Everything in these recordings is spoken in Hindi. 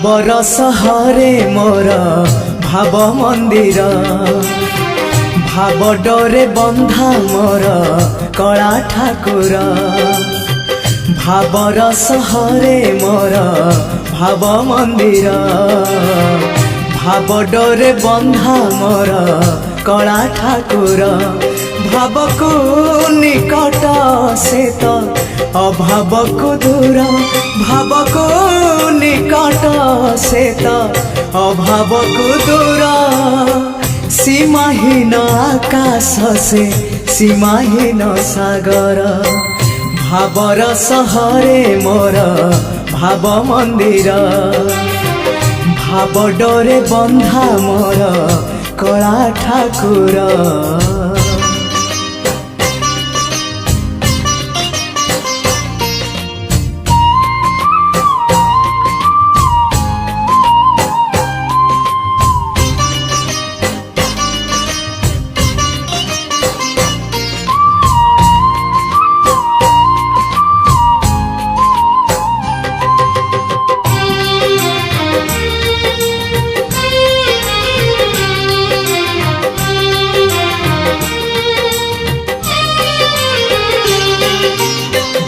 भावर सहरे मोर भाव मंदिर भाव डरे बंधा मोर कला ठाकुर भावर सहरे मोर भाव मंदिर भाव डरे बंधा मोर कला ठाकुर भाव को निकट से तो अभाव को दूर भाव को निकट से तो अभाव को दूर सीमाहीन आकाश से सीमाहीन सागर भावर सहरे मोर भाव मंदिर भाव डरे बंधा मोर कला ठाकुर।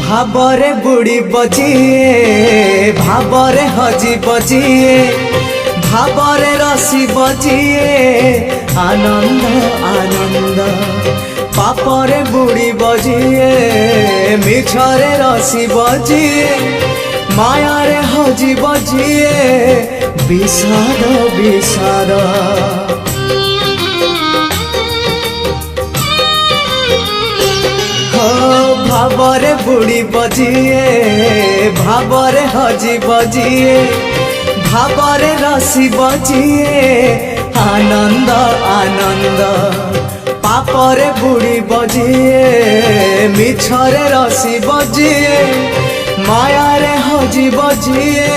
भावरे बुड़ी बजिए भावरे हजी बजिए भावरे रसी बजिए आनंद आनंद पापरे बुड़ी बजिए मिछरे रसी बजिए मायारे हजी बजिए विषाद विषाद भावरे बुड़ी बजिए भावरे हजी बजिए भावरे रसी बजिए आनंद आनंद पापरे बुड़ी बजिए मिछरे रसी बजिए मायारे हजी बजिए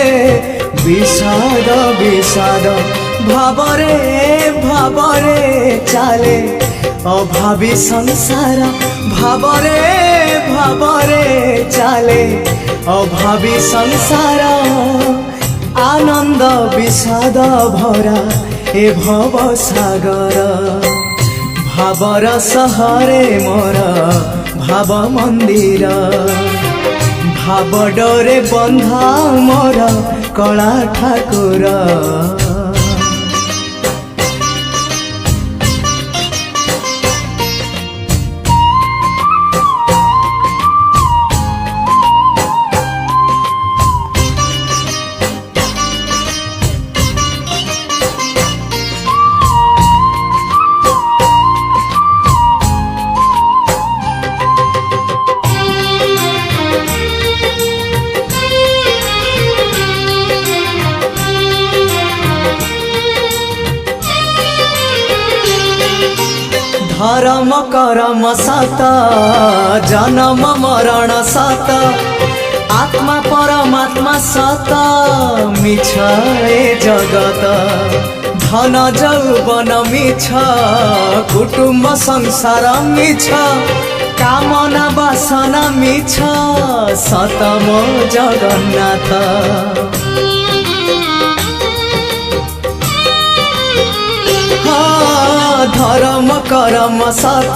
विषाद विषाद भावरे भावरे चाले अभावी संसार भावरे भावरे चाले अभावी संसार आनंद विषाद भरा ए भव सागर भावर सहरे मोर भाव मंदिर भाव डरे बंधा मोर कला ठाकुर। धर्म करम सत जन्म मरण सत आत्मा परमात्मा सत मिछ ए जगत धन जौवन मिछ कुटुम्ब संसार मिछ कामना वासना मिछ सतम जगन्नाथ धर्म करम सत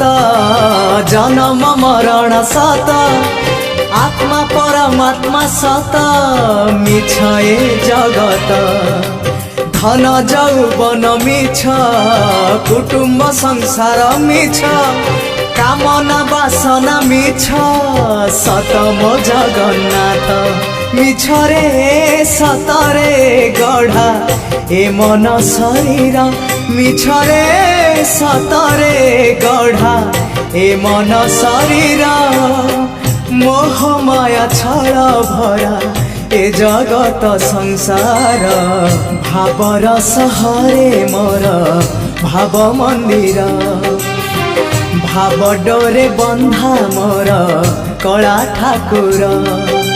जन्म मरण सत आत्मा परमात्मा सत मिछ ए जगत धन जौवन मिछ कुटुम्ब संसार मिछ कामना वासना मिछ सतम जगन्नाथ मिछरे सतरे गढ़ा ए मन शरीर मिछरे सतरे गढ़ा ए मन शरीर मोह माया छल भरा ए जगत संसार भावर सहरे मोर भाव मंदिर भाव डरे बंधा मोर कला ठाकुर।